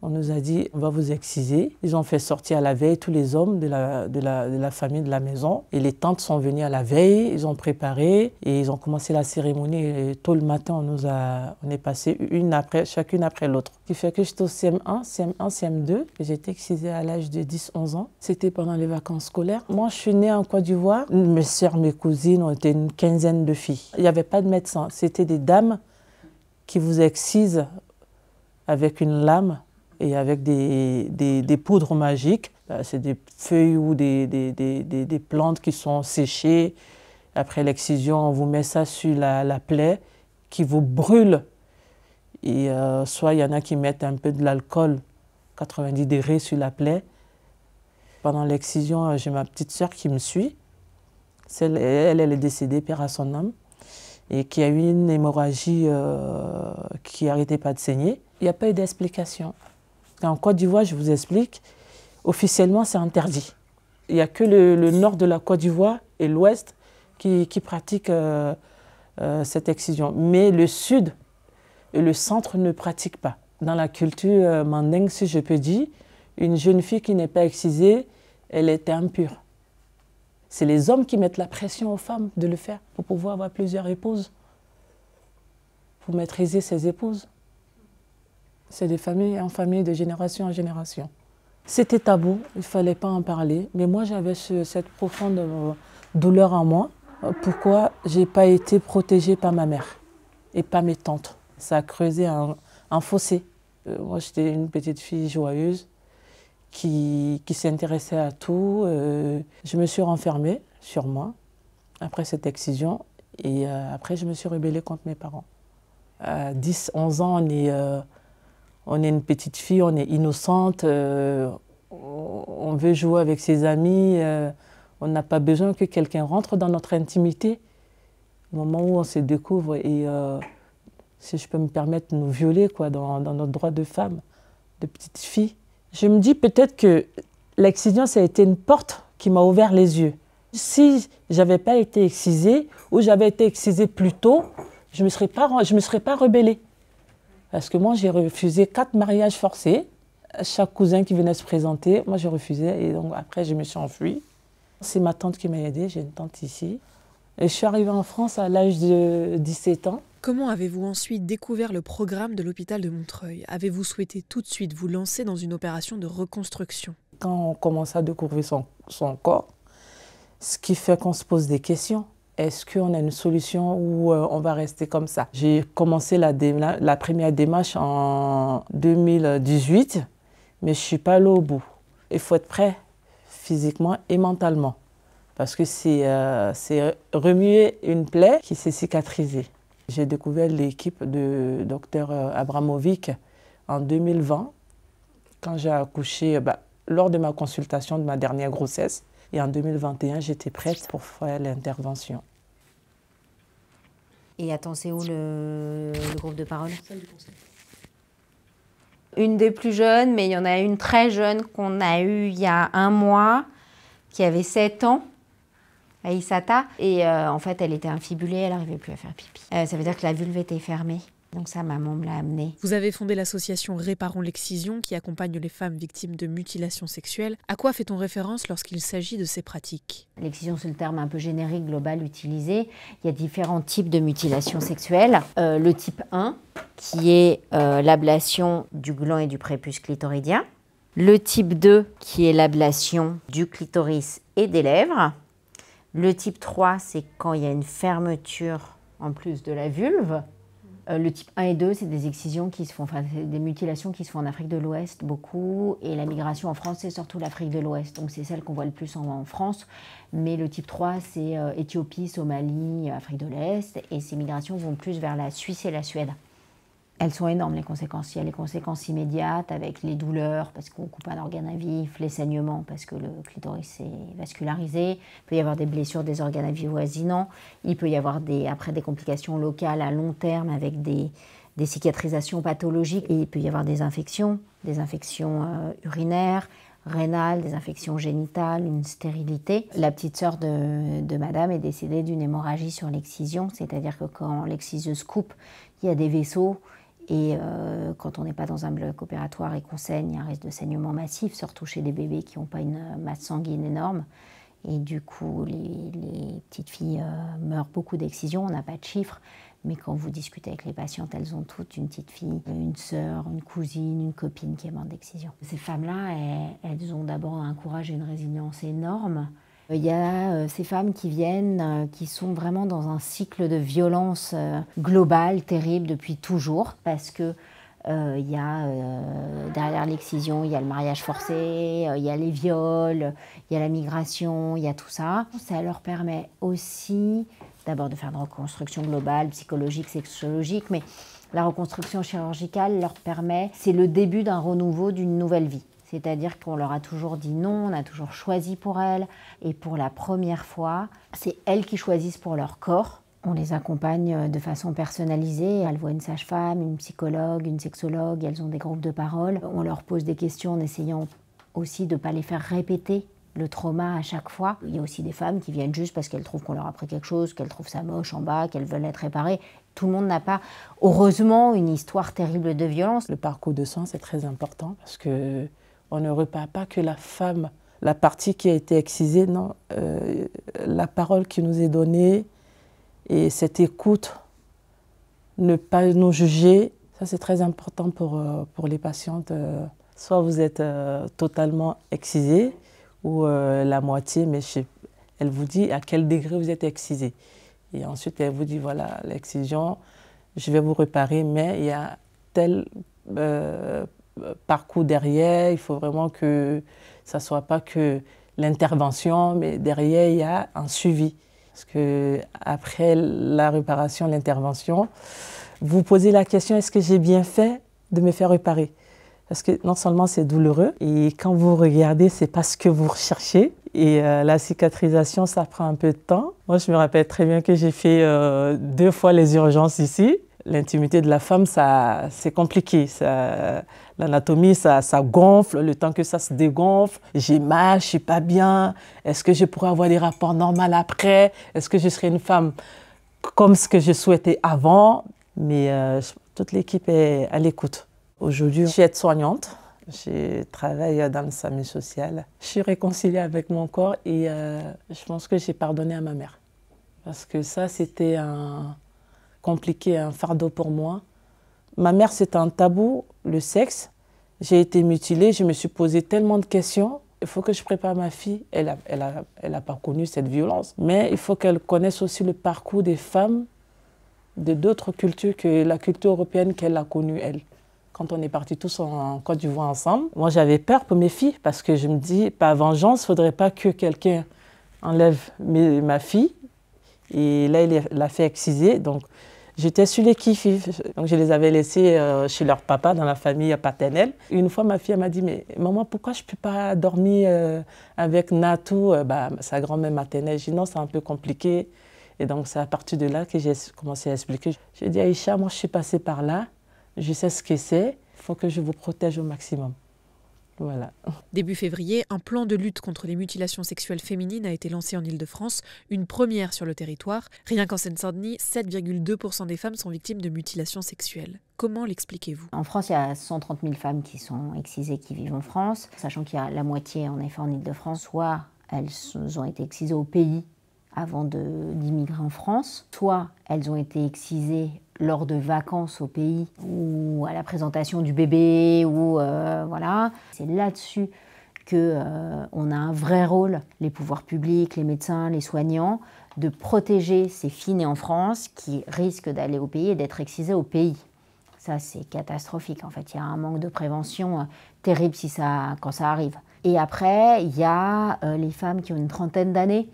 On nous a dit, on va vous exciser. Ils ont fait sortir à la veille tous les hommes de la famille de la maison. Et les tantes sont venues à la veille, ils ont préparé et ils ont commencé la cérémonie. Et tôt le matin, on est passé chacune après l'autre. Ce qui fait que j'étais au CM1, CM2. Et j'ai été excisée à l'âge de 10-11 ans. C'était pendant les vacances scolaires. Moi, je suis née en Côte d'Ivoire. Mes sœurs, mes cousines, on était une quinzaine de filles. Il n'y avait pas de médecin. C'était des dames qui vous excisent avec une lame et avec des poudres magiques. C'est des feuilles ou des plantes qui sont séchées. Après l'excision, on vous met ça sur la plaie qui vous brûle. Et soit il y en a qui mettent un peu de l'alcool, 90 degrés sur la plaie. Pendant l'excision, j'ai ma petite sœur qui me suit. Elle est décédée, père à son âme, et qui a eu une hémorragie qui n'arrêtait pas de saigner. Il n'y a pas eu d'explication. En Côte d'Ivoire, je vous explique, officiellement, c'est interdit. Il n'y a que le nord de la Côte d'Ivoire et l'ouest qui pratiquent cette excision. Mais le sud et le centre ne pratiquent pas. Dans la culture mandingue, si je peux dire, une jeune fille qui n'est pas excisée, elle est impure. C'est les hommes qui mettent la pression aux femmes de le faire pour pouvoir avoir plusieurs épouses, pour maîtriser ses épouses. C'est de famille en famille, de génération en génération. C'était tabou, il ne fallait pas en parler. Mais moi, j'avais cette profonde douleur en moi. Pourquoi je n'ai pas été protégée par ma mère et par mes tantes? Ça a creusé un fossé. Moi, j'étais une petite fille joyeuse qui s'intéressait à tout. Je me suis renfermée sur moi après cette excision. Et après, je me suis rebellée contre mes parents. À 10-11 ans, on est une petite fille, on est innocente, on veut jouer avec ses amis, on n'a pas besoin que quelqu'un rentre dans notre intimité. Au moment où on se découvre et, si je peux me permettre, nous violer quoi, dans notre droit de femme, de petite fille. Je me dis peut-être que l'excision, ça a été une porte qui m'a ouvert les yeux. Si je n'avais pas été excisée ou j'avais été excisée plus tôt, je ne me serais pas rebellée. Parce que moi, j'ai refusé 4 mariages forcés. Chaque cousin qui venait se présenter, moi, je refusais. Et donc, après, je me suis enfuie. C'est ma tante qui m'a aidée. J'ai une tante ici. Et je suis arrivée en France à l'âge de 17 ans. Comment avez-vous ensuite découvert le programme de l'hôpital de Montreuil? Avez-vous souhaité tout de suite vous lancer dans une opération de reconstruction? Quand on commence à découvrir son corps, ce qui fait qu'on se pose des questions. Est-ce qu'on a une solution ou on va rester comme ça? J'ai commencé la première démarche en 2018, mais je ne suis pas allée au bout. Il faut être prêt physiquement et mentalement, parce que c'est remuer une plaie qui s'est cicatrisée. J'ai découvert l'équipe de Dr Abramovic en 2020, quand j'ai accouché, lors de ma consultation de ma dernière grossesse. Et en 2021, j'étais prête pour faire l'intervention. Et attends, c'est où le groupe de parole? Salle du conseil. Une des plus jeunes, mais il y en a une très jeune qu'on a eue il y a 1 mois, qui avait 7 ans, Aïssata. Et en fait, elle était infibulée, elle n'arrivait plus à faire pipi. Ça veut dire que la vulve était fermée. Donc sa maman me l'a amenée. Vous avez fondé l'association Réparons l'excision qui accompagne les femmes victimes de mutilations sexuelles. À quoi fait-on référence lorsqu'il s'agit de ces pratiques? L'excision, c'est le terme un peu générique, global, utilisé. Il y a différents types de mutilations sexuelles. Le type 1, qui est l'ablation du gland et du prépuce clitoridien. Le type 2, qui est l'ablation du clitoris et des lèvres. Le type 3, c'est quand il y a une fermeture en plus de la vulve. Le type 1 et 2, c'est des excisions qui se font, enfin, des mutilations qui se font en Afrique de l'Ouest beaucoup. Et la migration en France, c'est surtout l'Afrique de l'Ouest. Donc c'est celle qu'on voit le plus en France. Mais le type 3, c'est Éthiopie, Somalie, Afrique de l'Est. Et ces migrations vont plus vers la Suisse et la Suède. Elles sont énormes, les conséquences. Il y a les conséquences immédiates avec les douleurs, parce qu'on coupe un organe à vif, les saignements, parce que le clitoris est vascularisé. Il peut y avoir des blessures des organes à vif voisinants. Il peut y avoir après des complications locales à long terme avec des cicatrisations pathologiques. Et il peut y avoir des infections urinaires, rénales, des infections génitales, une stérilité. La petite sœur de madame est décédée d'une hémorragie sur l'excision, c'est-à-dire que quand l'exciseuse coupe, il y a des vaisseaux. Et quand on n'est pas dans un bloc opératoire et qu'on saigne, il y a un risque de saignement massif, surtout chez des bébés qui n'ont pas une masse sanguine énorme. Et du coup, les petites filles meurent beaucoup d'excision, on n'a pas de chiffres. Mais quand vous discutez avec les patientes, elles ont toutes une petite fille, une sœur, une cousine, une copine qui est morte d'excision. Ces femmes-là, elles ont d'abord un courage et une résilience énormes. Il y a ces femmes qui viennent, qui sont vraiment dans un cycle de violence globale, terrible depuis toujours, parce que il y a derrière l'excision, il y a le mariage forcé, il y a les viols, il y a la migration, il y a tout ça. Ça leur permet aussi d'abord de faire une reconstruction globale, psychologique, sexologique, mais la reconstruction chirurgicale leur permet, c'est le début d'un renouveau, d'une nouvelle vie. C'est-à-dire qu'on leur a toujours dit non, on a toujours choisi pour elles, et pour la première fois, c'est elles qui choisissent pour leur corps. On les accompagne de façon personnalisée. Elles voient une sage-femme, une psychologue, une sexologue, elles ont des groupes de parole. On leur pose des questions en essayant aussi de ne pas les faire répéter le trauma à chaque fois. Il y a aussi des femmes qui viennent juste parce qu'elles trouvent qu'on leur a pris quelque chose, qu'elles trouvent ça moche en bas, qu'elles veulent être réparées. Tout le monde n'a pas, heureusement, une histoire terrible de violence. Le parcours de soins, c'est très important parce qu'on ne repart pas que la femme, la partie qui a été excisée, non, la parole qui nous est donnée, et cette écoute, ne pas nous juger, ça c'est très important pour les patientes. Soit vous êtes totalement excisée ou la moitié, mais elle vous dit à quel degré vous êtes excisée. Et ensuite elle vous dit voilà, l'excision, je vais vous réparer, mais il y a tel parcours derrière, il faut vraiment que ça ne soit pas que l'intervention, mais derrière il y a un suivi. Parce qu'après la réparation, l'intervention, vous posez la question, est-ce que j'ai bien fait de me faire réparer? Parce que non seulement c'est douloureux, et quand vous regardez, c'est pas ce que vous recherchez. Et la cicatrisation, ça prend un peu de temps. Moi, je me rappelle très bien que j'ai fait 2 fois les urgences ici. L'intimité de la femme, c'est compliqué. L'anatomie, ça gonfle, le temps que ça se dégonfle. J'ai mal, je ne suis pas bien. Est-ce que je pourrais avoir des rapports normaux après? Est-ce que je serai une femme comme ce que je souhaitais avant? Mais toute l'équipe est à l'écoute. Aujourd'hui, je suis aide-soignante. Je travaille dans le SAMU social. Je suis réconciliée avec mon corps et je pense que j'ai pardonné à ma mère. Parce que ça, c'était compliqué, un fardeau pour moi. Ma mère, c'était un tabou, le sexe. J'ai été mutilée, je me suis posé tellement de questions. Il faut que je prépare ma fille. Elle a pas connu cette violence. Mais il faut qu'elle connaisse aussi le parcours des femmes de d'autres cultures que la culture européenne qu'elle a connue, elle. Quand on est partis tous en Côte d'Ivoire ensemble, moi j'avais peur pour mes filles parce que je me dis, par vengeance, il ne faudrait pas que quelqu'un enlève ma fille. Et là, il l'a fait exciser. Donc, j'étais sur les qui-vive. Donc, je les avais laissés chez leur papa, dans la famille paternelle. Une fois, ma fille m'a dit, mais maman, pourquoi je ne peux pas dormir avec Natou, sa grand-mère maternelle? J'ai dit, non, c'est un peu compliqué. Et donc, c'est à partir de là que j'ai commencé à expliquer. J'ai dit, Aïcha, moi, je suis passée par là. Je sais ce que c'est. Il faut que je vous protège au maximum. Voilà. Début février, un plan de lutte contre les mutilations sexuelles féminines a été lancé en Île-de-France, une première sur le territoire. Rien qu'en Seine-Saint-Denis, 7,2% des femmes sont victimes de mutilations sexuelles. Comment l'expliquez-vous? En France, il y a 130 000 femmes qui sont excisées, qui vivent en France, sachant qu'il y a la moitié, en effet, en Île-de-France. Soit elles ont été excisées au pays avant d'immigrer en France, soit elles ont été excisées lors de vacances au pays ou à la présentation du bébé, ou voilà. C'est là-dessus qu'on a un vrai rôle, les pouvoirs publics, les médecins, les soignants, de protéger ces filles nées en France qui risquent d'aller au pays et d'être excisées au pays. Ça, c'est catastrophique. En fait, il y a un manque de prévention terrible quand ça arrive. Et après, il y a les femmes qui ont une trentaine d'années,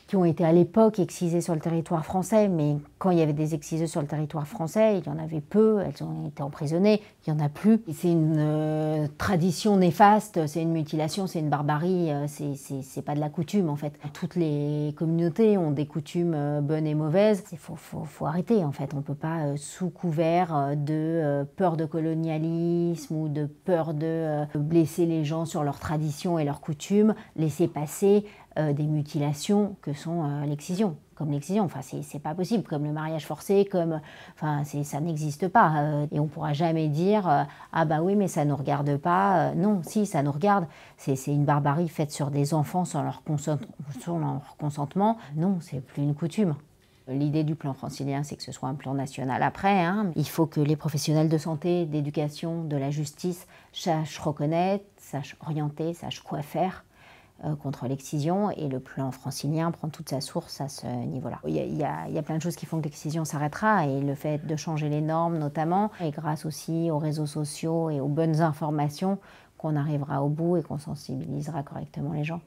qui ont été à l'époque excisées sur le territoire français, mais quand il y avait des excisées sur le territoire français, il y en avait peu, elles ont été emprisonnées, il n'y en a plus. C'est une tradition néfaste, c'est une mutilation, c'est une barbarie, c'est pas de la coutume en fait. Toutes les communautés ont des coutumes bonnes et mauvaises. Il faut arrêter en fait, on ne peut pas sous couvert de peur de colonialisme ou de peur de blesser les gens sur leurs traditions et leurs coutumes, laisser passer des mutilations que sont l'excision. comme l'excision. Enfin, c'est pas possible, comme le mariage forcé, enfin, ça n'existe pas. Et on pourra jamais dire ah bah oui, mais ça nous regarde pas. Non, si, ça nous regarde. C'est une barbarie faite sur des enfants sans leur consentement. Non, c'est plus une coutume. L'idée du plan francilien, c'est que ce soit un plan national après. Il faut que les professionnels de santé, d'éducation, de la justice sachent reconnaître, sachent orienter, sachent quoi faire contre l'excision. Et le plan francilien prend toute sa source à ce niveau-là. Il y a plein de choses qui font que l'excision s'arrêtera. Et le fait de changer les normes notamment, et grâce aussi aux réseaux sociaux et aux bonnes informations, qu'on arrivera au bout et qu'on sensibilisera correctement les gens.